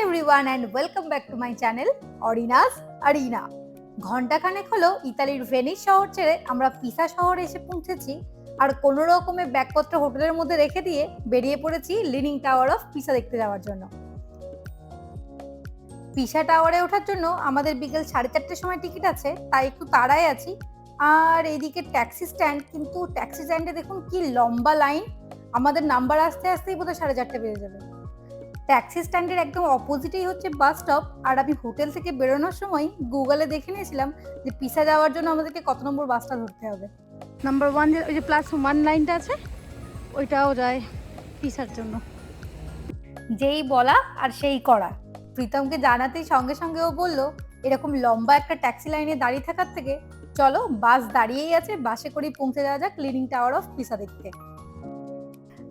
everyone and welcome back to my channel Orina's Arena. ঘন্টাখানেক হলো ইতালির ভেনিস শহর ছেড়ে আমরা পিসা শহরে এসে পৌঁছেছি আর কোনো রকমে ব্যাগপত্র হোটেলের মধ্যে রেখে দিয়ে বেরিয়ে পড়েছি লিনিং টাওয়ার অফ পিসা দেখতে যাওয়ার জন্য। পিসা টাওয়ারে ওঠার জন্য আমাদের বিকেল 4:30টার সময় টিকিট আছে, তাই একটু তাড়ায় আছি। আর এইদিকে ট্যাক্সি স্ট্যান্ড, কিন্তু ট্যাক্সি স্ট্যান্ডে দেখুন কি লম্বা লাইন, আমাদের নাম্বার আসতে আসতেই বোধহয় 4:30 বেজে যাবে। ট্যাক্সি স্ট্যান্ডের একদম অপোজিটেই হচ্ছে বাস স্টপ। আর আমি হোটেল থেকে বেরোনোর সময় গুগলে দেখে নিয়েছিলাম যে পিসা যাওয়ার জন্য আমাদেরকে কত নম্বর বাসটা ধরতে হবে। নাম্বার 1 ওই যে +1 লাইনটা আছে ওইটাও যায় পিসার জন্য। যেই বলা আর সেই করা, প্রীতমকে জানাতেই সঙ্গে সঙ্গে ও বলল এরকম লম্বা একটা ট্যাক্সি লাইনে দাঁড়িয়ে থাকার থেকে চলো বাস দাঁড়িয়েই আছে, বাসে করেই পৌঁছে যাওয়া যাক লিনিং টাওয়ার অফ পিসা দেখতে।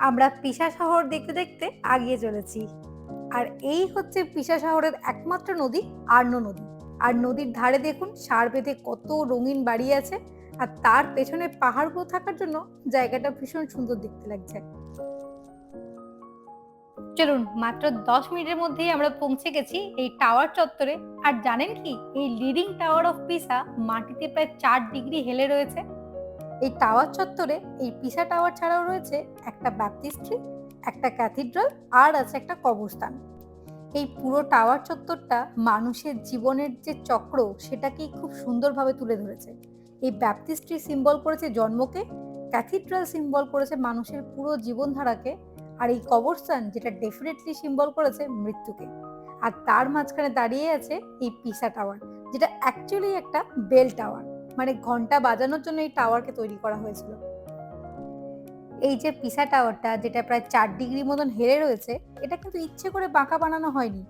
আমরা পিসা শহর দেখতে দেখতে আগিয়ে চলেছি। আর এই হচ্ছে পিসা শহরের একমাত্র নদী আর্নো নদী। আর নদীর ধারে দেখুন সার বেঁধে কত রঙিন বাড়ি আছে, আর তার পেছনে পাহাড়গুলো থাকার জন্য জায়গাটা ভীষণ সুন্দর দেখতে লাগছে। চলুন, মাত্র 10 মিনিটের মধ্যেই আমরা পৌঁছে গেছি এই টাওয়ার চত্বরে। আর জানেন কি, এই লিডিং টাওয়ার অফ পিসা মাটিতে প্রায় 4 ডিগ্রি হেলে রয়েছে। এই টাওয়ার চত্বরে এই পিসা টাওয়ার ছাড়াও রয়েছে একটা ব্যাপটিস্ট্রি, একটা ক্যাথিড্রাল আর আছে একটা কবরস্থান। এই পুরো টাওয়ার চত্বরটা মানুষের জীবনের যে চক্র সেটাকেই খুব সুন্দরভাবে তুলে ধরেছে। এই ব্যাপটিস্ট্রি সিম্বল করেছে জন্মকে, ক্যাথিড্রাল সিম্বল করেছে মানুষের পুরো জীবনধারাকে, আর এই কবরস্থান যেটা ডেফিনেটলি সিম্বল করেছে মৃত্যুকে। আর তার মাঝখানে দাঁড়িয়ে আছে এই পিসা টাওয়ার, যেটা অ্যাকচুয়ালি একটা বেল টাওয়ার, মানে ঘন্টা বাজানোর জন্য এই টাওয়ারকে তৈরি করা হয়েছিল। এই যে পিসা টাওয়ারটা যেটা প্রায় 4 ডিগ্রি মতন হেলে রয়েছে, এটা কিন্তু ইচ্ছে করে বাঁকা বানানো হয়নি।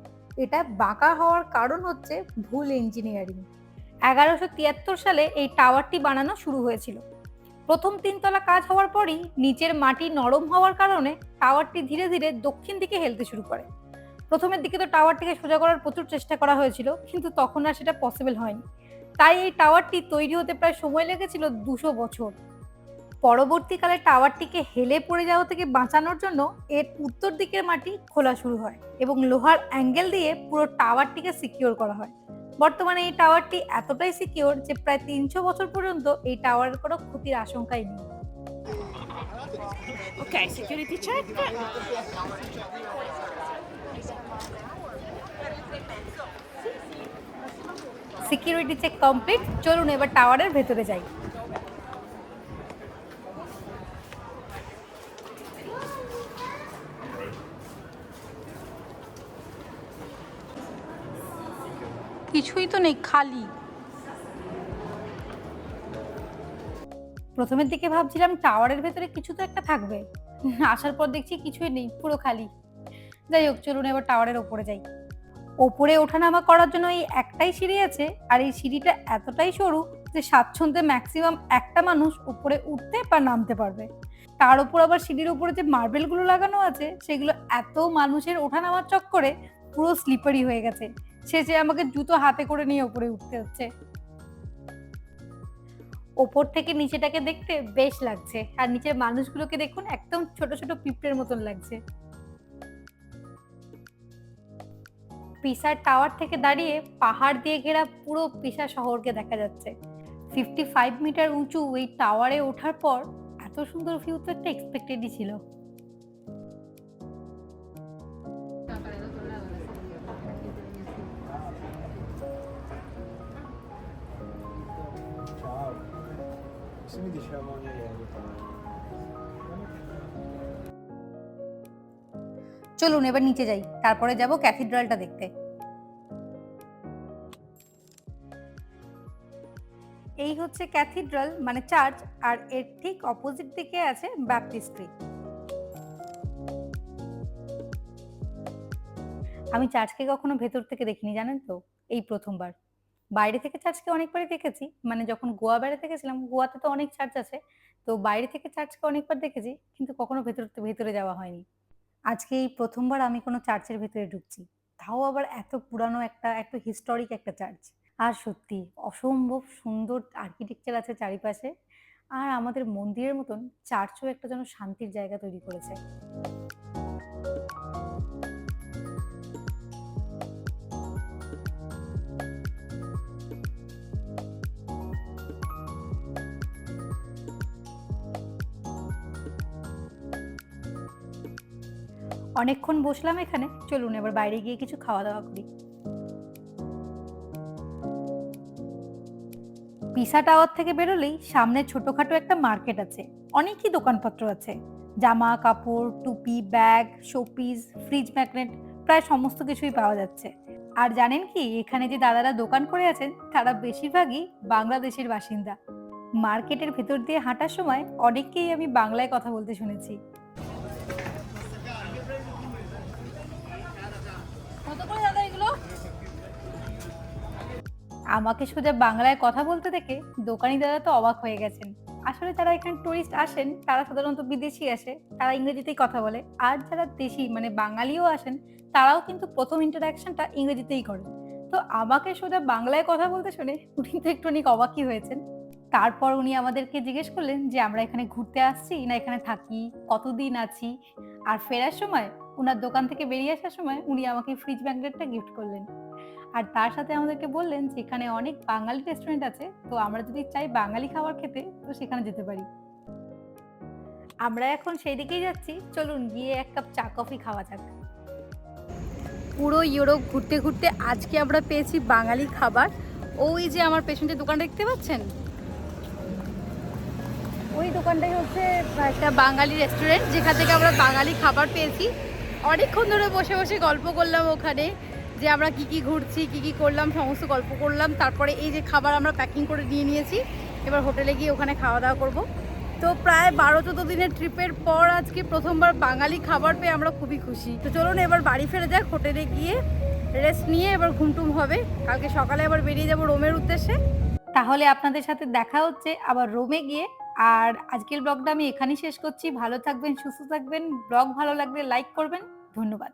এটা বাঁকা হওয়ার কারণ হচ্ছে ভুল ইঞ্জিনিয়ারিং। 1173 সালে এই টাওয়ারটি বানানো শুরু হয়েছিল। প্রথম 3 তলা কাজ হওয়ার পরই নিচের মাটি নরম হওয়ার কারণে টাওয়ারটি ধীরে ধীরে দক্ষিণ দিকে হেলতে শুরু করে। প্রথমের দিকে তো টাওয়ারটিকে সোজা করার প্রচুর চেষ্টা করা হয়েছিল, কিন্তু তখন আর সেটা পসিবল হয়নি। তাই এই টাওয়ারটি তৈরি হতে প্রায় সময় লেগেছিল 200 বছর। পরবর্তীকালে টাওয়ারটিকে হেলে পড়ে যাওয়া থেকে বাঁচানোর জন্য এর উত্তর দিকের মাটি খোলা শুরু হয় এবং লোহার অ্যাঙ্গেল দিয়ে পুরো টাওয়ারটিকে সিকিউর করা হয়। বর্তমানে এই টাওয়ারটি এতটাই সিকিউর যে প্রায় 300 বছর পর্যন্ত এই টাওয়ারের কোনো ক্ষতির আশঙ্কাই নেই। Okay, security check. Security check complete. চলুন এবার টাওয়ারের ভেতরে যাই। কিছুই তো নেই, খালি। প্রথমের দিকে ভাবছিলাম টাওয়ারের ভেতরে কিছু তো একটা থাকবে, আসার পর দেখছি কিছুই নেই, পুরো খালি। যাই হোক, চলুন এবার টাওয়ারের ওপরে যাই। ওপরে ওঠানামা করার জন্য এই একটাই সিঁড়ি আছে, আর এই সিঁড়িটা এতটাই সরু যে স্বাচ্ছন্দ্যে ম্যাক্সিমাম একটা মানুষ উপরে উঠতে বা নামতে পারবে। তার উপর আবার সিঁড়ির উপরে যে মার্বেলগুলো লাগানো আছে সেগুলো এত মানুষের ওঠানামার চক্করে পুরো স্লিপারি হয়ে গেছে, শেষে আমাকে জুতো হাতে করে নিয়ে উপরে উঠতে হচ্ছে। ওপর থেকে নিচেটাকে দেখতে বেশ লাগছে, আর নিচের মানুষগুলোকে দেখুন, একদম ছোট ছোট পিঁপড়ের মতন লাগছে। পিসার টাওয়ার থেকে দাঁড়িয়ে পাহাড় দিয়ে ঘেরা পুরো পিসা শহরকে দেখা যাচ্ছে। 55 মিটার উঁচু এই টাওয়ারে ওঠার পর এত সুন্দর ভিউ তো একটা এক্সপেক্টেডই ছিল। চলুন এবার নিচে যাই, তারপরে যাব ক্যাথিড্রালটা দেখতে। এই হচ্ছে ক্যাথিড্রাল মানে চার্চ, আর এর ঠিক অপোজিট দিকে আছে ব্যাপটিস্ট্রি। আমি চার্চকে কখনো ভেতর থেকে দেখিনি, জানেন তো, এই প্রথমবার। বাইরে থেকে চার্চকে অনেকবারই দেখেছি, মানে যখন গোয়া বেড়াতে গেছিলাম, গোয়াতে তো অনেক চার্চ আছে, তো বাইরে থেকে চার্চকে অনেকবার দেখেছি, কিন্তু কখনো ভেতরে যাওয়া হয়নি। আজকে এই প্রথমবার আমি কোনো চার্চের ভেতরে ঢুকছি, তাও আবার এত পুরানো একটা এত হিস্টোরিক একটা চার্চ। আর সত্যি অসম্ভব সুন্দর আর্কিটেকচার আছে চারিপাশে, আর আমাদের মন্দিরের মতন চার্চও একটা যেন শান্তির জায়গা তৈরি করেছে। অনেকক্ষণ বসলাম এখানে, চলুন এবার বাইরে গিয়ে কিছু খাওয়া দাওয়া করি। পিসা টাওয়ার থেকে বেরোলেই সামনে ছোটখাটো একটা মার্কেট আছে, অনেকই দোকানপত্র আছে। জামা কাপড়, টুপি, ব্যাগ, শোপিস, ফ্রিজ ম্যাগনেট, প্রায় সমস্ত কিছুই পাওয়া যাচ্ছে। আর জানেন কি, এখানে যে দাদারা দোকান করে আছেন তারা বেশিরভাগই বাংলাদেশের বাসিন্দা। মার্কেটের ভেতর দিয়ে হাঁটার সময় অনেককেই আমি বাংলায় কথা বলতে শুনেছি। কত করে দাদা এগুলো? আমাকে সোজা বাংলায় কথা বলতে দেখে দোকানি দাদা তো অবাক হয়ে গেছেন। আসলে যারা এখানে টুরিস্ট আসেন তারা সাধারণত বিদেশি আসে, তারা ইংরেজিতেই কথা বলে। আর যারা দেশি মানে বাঙালিও আসেন, তারাও কিন্তু প্রথম ইন্টারাকশনটা ইংরেজিতেই করেন। তো আমাকে সোজা বাংলায় কথা বলতে শুনে উনি তো একটুখানি অবাকই হয়েছেন। তারপর উনি আমাদেরকে জিজ্ঞেস করলেন যে আমরা এখানে ঘুরতে আসছি না এখানে থাকি, কতদিন আছি। আর ফেরার সময় উনার দোকান থেকে বেরিয়ে আসার সময় উনি আমাকে ফ্রিজ ম্যাগনেটটা গিফট করলেন। আর তার সাথে আমাদেরকে বললেন যে এখানে অনেক বাঙালি রেস্টুরেন্ট আছে, তো আমরা যদি চাই বাঙালি খাবার খেতে তো সেখানে যেতে পারি। আমরা এখন সেই দিকেই যাচ্ছি, চলুন গিয়ে এক কাপ চা কফি খাওয়া যাক। পুরো ইউরোপ ঘুরতে ঘুরতে আজকে আমরা পেয়েছি বাঙালি খাবার। ওই যে আমার পেছনে যে দোকানটা দেখতে পাচ্ছেন, ওই দোকানটাই হচ্ছে একটা বাঙালি রেস্টুরেন্ট, যেখান থেকে আমরা বাঙালি খাবার পেয়েছি। অনেকক্ষণ ধরে বসে বসে গল্প করলাম ওখানে, যে আমরা কি কি ঘুরছি, কি কি করলাম, সমস্ত গল্প করলাম। তারপরে এই যে খাবার আমরা প্যাকিং করে নিয়ে নিয়েছি, এবার হোটেলে গিয়ে ওখানে খাওয়া দাওয়া করব। তো প্রায় 12-14 দিনের ট্রিপের পর আজকে প্রথমবার বাঙালি খাবার পেয়ে আমরা খুবই খুশি। তো চলুন এবার বাড়ি ফিরে যাক, হোটেলে গিয়ে রেস্ট নিয়ে এবার ঘুমটুম হবে। কালকে সকালে আবার বেরিয়ে যাব রোমের উদ্দেশ্যে। তাহলে আপনাদের সাথে দেখা হচ্ছে আবার রোমে গিয়ে। আর আজকের ব্লগটা আমি এখানেই শেষ করছি। ভালো থাকবেন, সুস্থ থাকবেন। ব্লগ ভালো লাগলে লাইক করবেন। ধন্যবাদ।